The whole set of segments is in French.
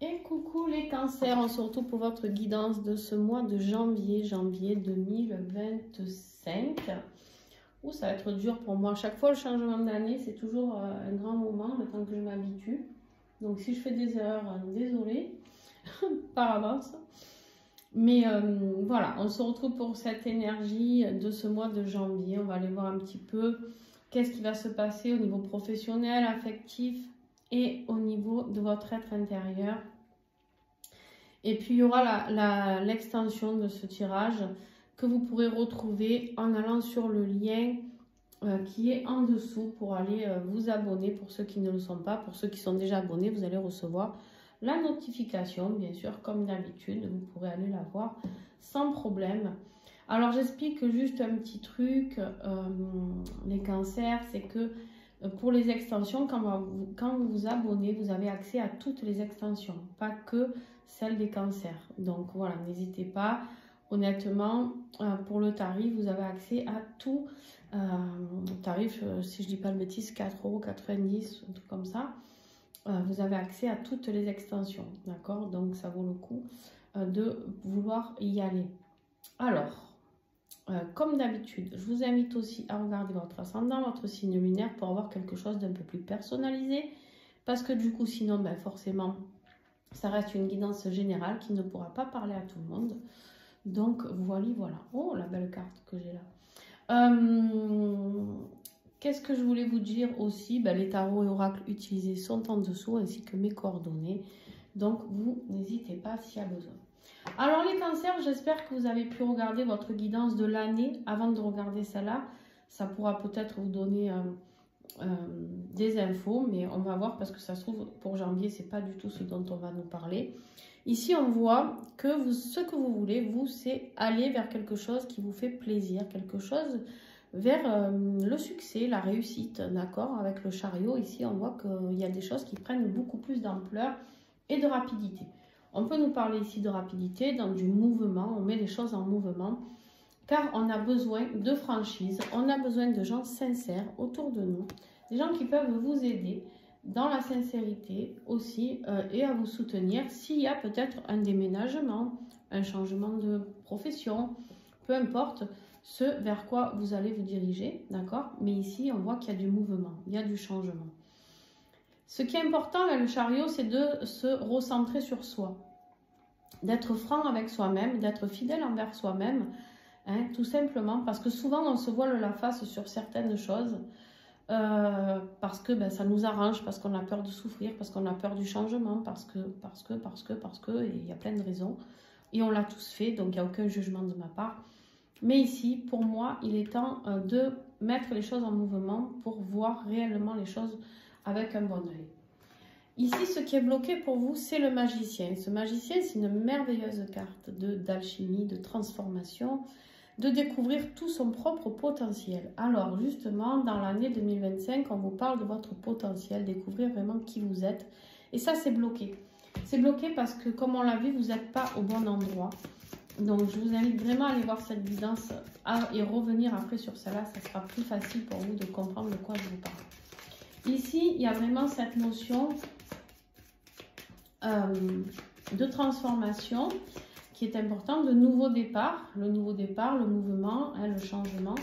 Et coucou les cancers, on se retrouve pour votre guidance de ce mois de janvier 2025. Ouh, ça va être dur pour moi. À chaque fois, le changement d'année, c'est toujours un grand moment, le temps que je m'habitue. Donc si je fais des erreurs, désolée par avance. Mais voilà, on se retrouve pour cette énergie de ce mois de janvier. On va aller voir un petit peu qu'est-ce qui va se passer au niveau professionnel, affectif et au niveau de votre être intérieur. Et puis il y aura l'extension de ce tirage que vous pourrez retrouver en allant sur le lien qui est en dessous pour aller vous abonner pour ceux qui ne le sont pas. Pour ceux qui sont déjà abonnés, vous allez recevoir la notification, bien sûr, comme d'habitude. Vous pourrez aller la voir sans problème. Alors j'explique juste un petit truc, les cancers, c'est que pour les extensions, quand vous vous abonnez, vous avez accès à toutes les extensions, pas que celles des cancers. Donc voilà, n'hésitez pas. Honnêtement, pour le tarif, vous avez accès à tout. Tarif, si je ne dis pas de bêtises, 4,90 €, un truc comme ça. Vous avez accès à toutes les extensions, d'accord? Donc ça vaut le coup de vouloir y aller. Alors, comme d'habitude, je vous invite aussi à regarder votre ascendant, votre signe lunaire pour avoir quelque chose d'un peu plus personnalisé. Parce que du coup, sinon, ben forcément, ça reste une guidance générale qui ne pourra pas parler à tout le monde. Donc, voilà. Oh, la belle carte que j'ai là. Qu'est-ce que je voulais vous dire aussi? Ben, les tarots et oracles utilisés sont en dessous, ainsi que mes coordonnées. Donc, vous n'hésitez pas s'il y a besoin. Alors les cancers, j'espère que vous avez pu regarder votre guidance de l'année avant de regarder celle-là. Ça pourra peut-être vous donner des infos, mais on va voir parce que ça se trouve pour janvier, c'est pas du tout ce dont on va nous parler. Ici, on voit que ce que vous voulez, vous, c'est aller vers quelque chose qui vous fait plaisir, quelque chose vers le succès, la réussite, d'accord? Avec le chariot, ici, on voit qu'il y a des choses qui prennent beaucoup plus d'ampleur et de rapidité. On peut nous parler ici de rapidité, dans du mouvement, on met les choses en mouvement, car on a besoin de franchise, on a besoin de gens sincères autour de nous, des gens qui peuvent vous aider dans la sincérité aussi et à vous soutenir s'il y a peut-être un déménagement, un changement de profession, peu importe ce vers quoi vous allez vous diriger, d'accord? Mais ici, on voit qu'il y a du mouvement, il y a du changement. Ce qui est important avec le chariot, c'est de se recentrer sur soi, d'être franc avec soi-même, d'être fidèle envers soi-même, hein, tout simplement, parce que souvent on se voile la face sur certaines choses, parce que ben, ça nous arrange, parce qu'on a peur de souffrir, parce qu'on a peur du changement, parce que, et il y a plein de raisons, et on l'a tous fait, donc il n'y a aucun jugement de ma part. Mais ici, pour moi, il est temps de mettre les choses en mouvement pour voir réellement les choses avec un bon œil. Ici, ce qui est bloqué pour vous, c'est le magicien. Ce magicien, c'est une merveilleuse carte d'alchimie, de transformation, de découvrir tout son propre potentiel. Alors, justement, dans l'année 2025, on vous parle de votre potentiel, découvrir vraiment qui vous êtes. Et ça, c'est bloqué. C'est bloqué parce que, comme on l'a vu, vous n'êtes pas au bon endroit. Donc, je vous invite vraiment à aller voir cette guidance et revenir après sur celle-là. Ça sera plus facile pour vous de comprendre de quoi je vous parle. Ici, il y a vraiment cette notion de transformation qui est importante, de nouveau départ, le mouvement, hein, le changement.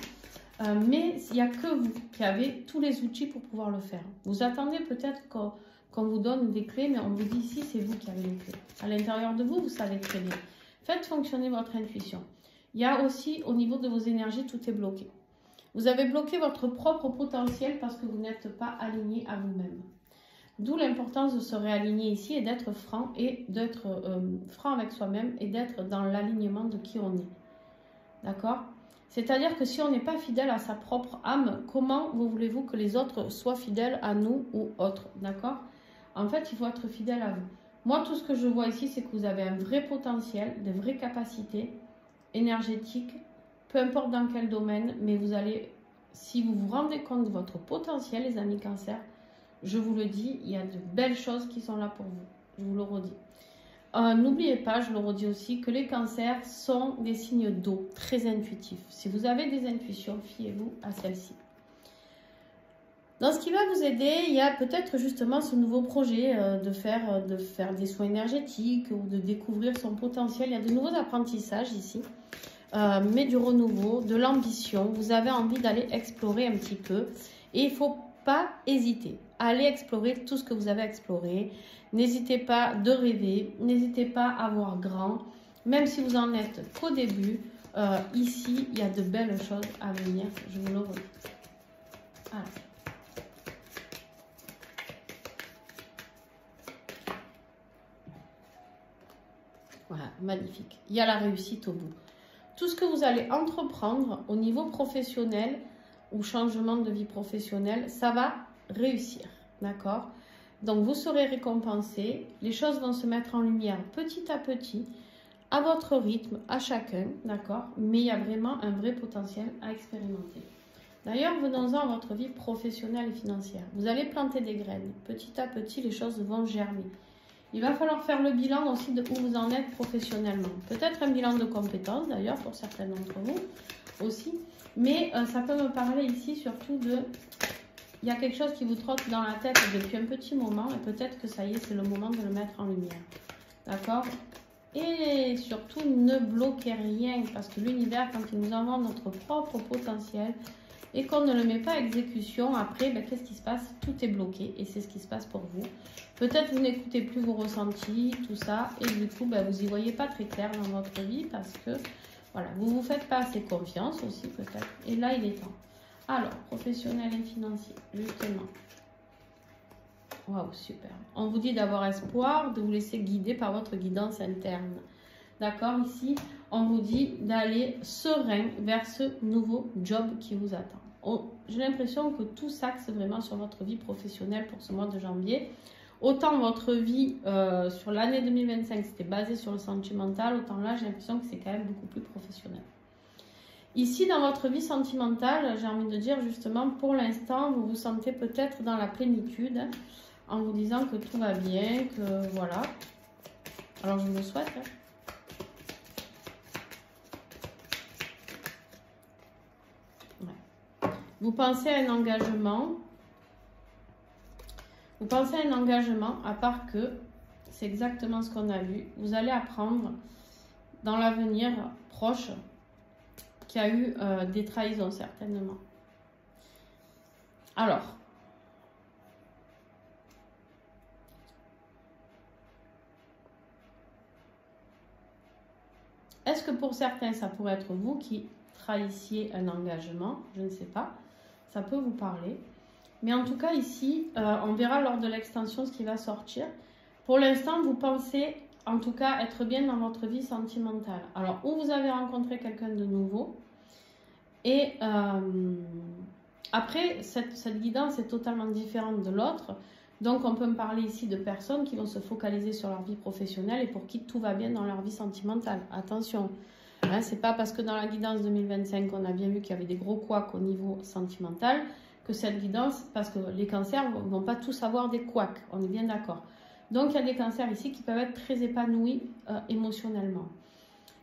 Mais il n'y a que vous qui avez tous les outils pour pouvoir le faire. Vous attendez peut-être qu'on vous donne des clés, mais on vous dit ici, c'est vous qui avez les clés. À l'intérieur de vous, vous savez très bien. Faites fonctionner votre intuition. Il y a aussi, au niveau de vos énergies, tout est bloqué. Vous avez bloqué votre propre potentiel parce que vous n'êtes pas aligné à vous-même. D'où l'importance de se réaligner ici et d'être franc avec soi-même et d'être dans l'alignement de qui on est. D'accord? C'est-à-dire que si on n'est pas fidèle à sa propre âme, comment voulez-vous que les autres soient fidèles à nous ou autres? D'accord? En fait, il faut être fidèle à vous. Moi, tout ce que je vois ici, c'est que vous avez un vrai potentiel, de vraies capacités énergétiques, peu importe dans quel domaine, mais vous allez, si vous vous rendez compte de votre potentiel, les amis cancers, je vous le dis, il y a de belles choses qui sont là pour vous. Je vous le redis. N'oubliez pas, je le redis aussi, que les cancers sont des signes d'eau, très intuitifs. Si vous avez des intuitions, fiez-vous à celles-ci. Dans ce qui va vous aider, il y a peut-être justement ce nouveau projet de faire des soins énergétiques ou de découvrir son potentiel. Il y a de nouveaux apprentissages ici, mais du renouveau, de l'ambition. Vous avez envie d'aller explorer un petit peu et il ne faut pas hésiter. Allez explorer tout ce que vous avez exploré. N'hésitez pas de rêver, n'hésitez pas à voir grand. Même si vous en êtes qu'au début, ici, il y a de belles choses à venir, je vous le redis. Voilà. Voilà, magnifique. Il y a la réussite au bout. Tout ce que vous allez entreprendre au niveau professionnel ou changement de vie professionnelle, ça va réussir, d'accord? Donc, vous serez récompensé. Les choses vont se mettre en lumière petit à petit, à votre rythme, à chacun, d'accord? Mais il y a vraiment un vrai potentiel à expérimenter. D'ailleurs, venons-en à votre vie professionnelle et financière. Vous allez planter des graines. Petit à petit, les choses vont germer. Il va falloir faire le bilan aussi de où vous en êtes professionnellement. Peut-être un bilan de compétences d'ailleurs pour certains d'entre vous aussi. Mais ça peut me parler ici surtout de... Il y a quelque chose qui vous trotte dans la tête depuis un petit moment et peut-être que ça y est, c'est le moment de le mettre en lumière. D'accord? Et surtout, ne bloquez rien parce que l'univers, quand il nous envoie notre propre potentiel et qu'on ne le met pas à exécution, après, ben, qu'est-ce qui se passe? Tout est bloqué et c'est ce qui se passe pour vous. Peut-être vous n'écoutez plus vos ressentis, tout ça, et du coup, ben, vous n'y voyez pas très clair dans votre vie parce que voilà, vous ne vous faites pas assez confiance aussi peut-être. Et là, il est temps. Alors, professionnel et financier, justement. Waouh, super. On vous dit d'avoir espoir, de vous laisser guider par votre guidance interne. D'accord, ici, on vous dit d'aller serein vers ce nouveau job qui vous attend. J'ai l'impression que tout s'axe vraiment sur votre vie professionnelle pour ce mois de janvier. Autant votre vie sur l'année 2025, c'était basé sur le sentimental, autant là, j'ai l'impression que c'est quand même beaucoup plus professionnel. Ici, dans votre vie sentimentale, j'ai envie de dire justement, pour l'instant, vous vous sentez peut-être dans la plénitude, en vous disant que tout va bien, que voilà. Alors, je vous le souhaite. Ouais. Vous pensez à un engagement. Vous pensez à un engagement, à part que c'est exactement ce qu'on a vu. Vous allez apprendre dans l'avenir proche qu'il y a eu des trahisons, certainement. Alors, est-ce que pour certains, ça pourrait être vous qui trahissiez un engagement? Je ne sais pas. Ça peut vous parler. Mais en tout cas, ici, on verra lors de l'extension ce qui va sortir. Pour l'instant, vous pensez, en tout cas, être bien dans votre vie sentimentale. Alors, où vous avez rencontré quelqu'un de nouveau. Et après, cette guidance est totalement différente de l'autre. Donc, on peut me parler ici de personnes qui vont se focaliser sur leur vie professionnelle et pour qui tout va bien dans leur vie sentimentale. Attention, hein, c'est pas parce que dans la guidance 2025, on a bien vu qu'il y avait des gros couacs au niveau sentimental que cette guidance, parce que les cancers ne vont pas tous avoir des couacs, on est bien d'accord. Donc, il y a des cancers ici qui peuvent être très épanouis émotionnellement.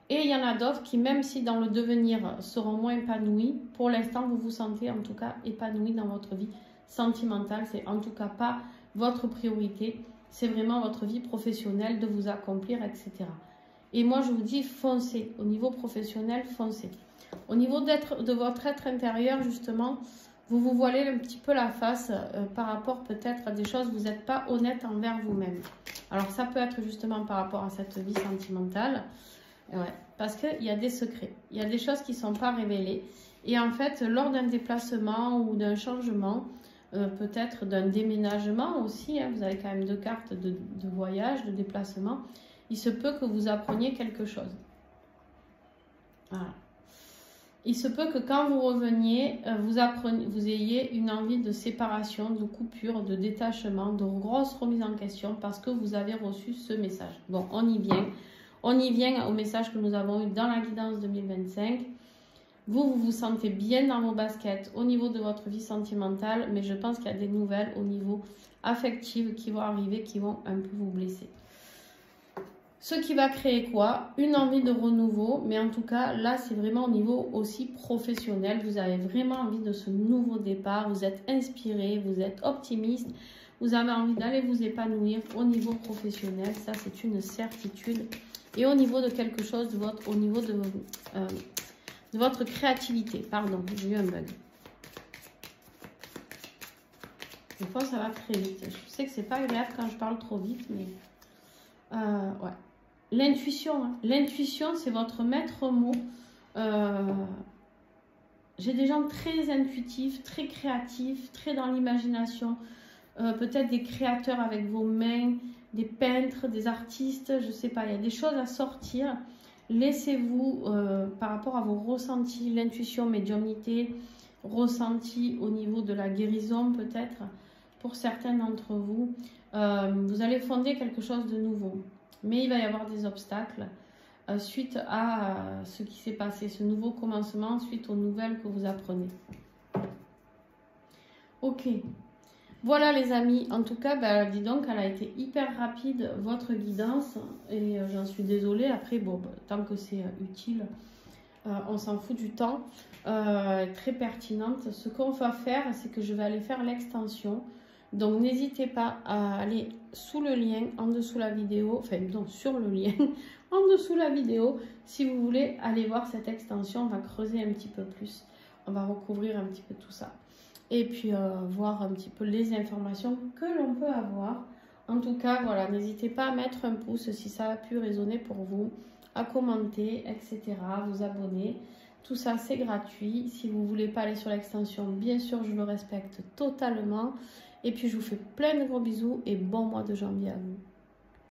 Et il y en a d'autres qui, même si dans le devenir seront moins épanouis, pour l'instant, vous vous sentez en tout cas épanoui dans votre vie sentimentale. C'est en tout cas pas votre priorité, c'est vraiment votre vie professionnelle, de vous accomplir, etc. Et moi, je vous dis, foncez. Au niveau professionnel, foncez. Au niveau de votre être intérieur, justement, vous vous voilez un petit peu la face par rapport peut-être à des choses, vous n'êtes pas honnête envers vous-même. Alors, ça peut être justement par rapport à cette vie sentimentale. Ouais, parce qu'il y a des secrets, il y a des choses qui ne sont pas révélées. Et en fait, lors d'un déplacement ou d'un changement, peut-être d'un déménagement aussi, hein, vous avez quand même 2 cartes de voyage, de déplacement, il se peut que vous appreniez quelque chose. Voilà. Il se peut que quand vous reveniez, vous ayez une envie de séparation, de coupure, de détachement, de grosse remise en question parce que vous avez reçu ce message. Bon, on y vient. On y vient au message que nous avons eu dans la guidance 2025. Vous vous sentez bien dans vos baskets au niveau de votre vie sentimentale, mais je pense qu'il y a des nouvelles au niveau affectif qui vont arriver, qui vont un peu vous blesser. Ce qui va créer quoi? Une envie de renouveau, mais en tout cas, là, c'est vraiment au niveau aussi professionnel. Vous avez vraiment envie de ce nouveau départ, vous êtes inspiré, vous êtes optimiste, vous avez envie d'aller vous épanouir au niveau professionnel, ça c'est une certitude. Et au niveau de quelque chose, au niveau de votre créativité, pardon, j'ai eu un bug. Des fois, ça va très vite. Je sais que c'est pas agréable quand je parle trop vite, mais ouais. L'intuition, hein. L'intuition, c'est votre maître mot. J'ai des gens très intuitifs, très créatifs, très dans l'imagination. Peut-être des créateurs avec vos mains, des peintres, des artistes, je sais pas. Il y a des choses à sortir. Laissez-vous, par rapport à vos ressentis, l'intuition, médiumnité, ressenti au niveau de la guérison peut-être, pour certains d'entre vous, vous allez fonder quelque chose de nouveau. Mais il va y avoir des obstacles suite à ce qui s'est passé, ce nouveau commencement, suite aux nouvelles que vous apprenez. Ok. Voilà les amis, en tout cas, bah, dis donc, elle a été hyper rapide, votre guidance, et j'en suis désolée. Après, bon, bah, tant que c'est utile, on s'en fout du temps, très pertinente. Ce qu'on va faire, c'est que je vais aller faire l'extension. Donc, n'hésitez pas à aller sous le lien, en dessous la vidéo, enfin, non, sur le lien, en dessous la vidéo, si vous voulez aller voir cette extension. On va creuser un petit peu plus, on va recouvrir un petit peu tout ça. Et puis, voir un petit peu les informations que l'on peut avoir. En tout cas, voilà, n'hésitez pas à mettre un pouce si ça a pu résonner pour vous, à commenter, etc., vous abonner. Tout ça, c'est gratuit. Si vous ne voulez pas aller sur l'extension, bien sûr, je le respecte totalement. Et puis, je vous fais plein de gros bisous et bon mois de janvier à vous.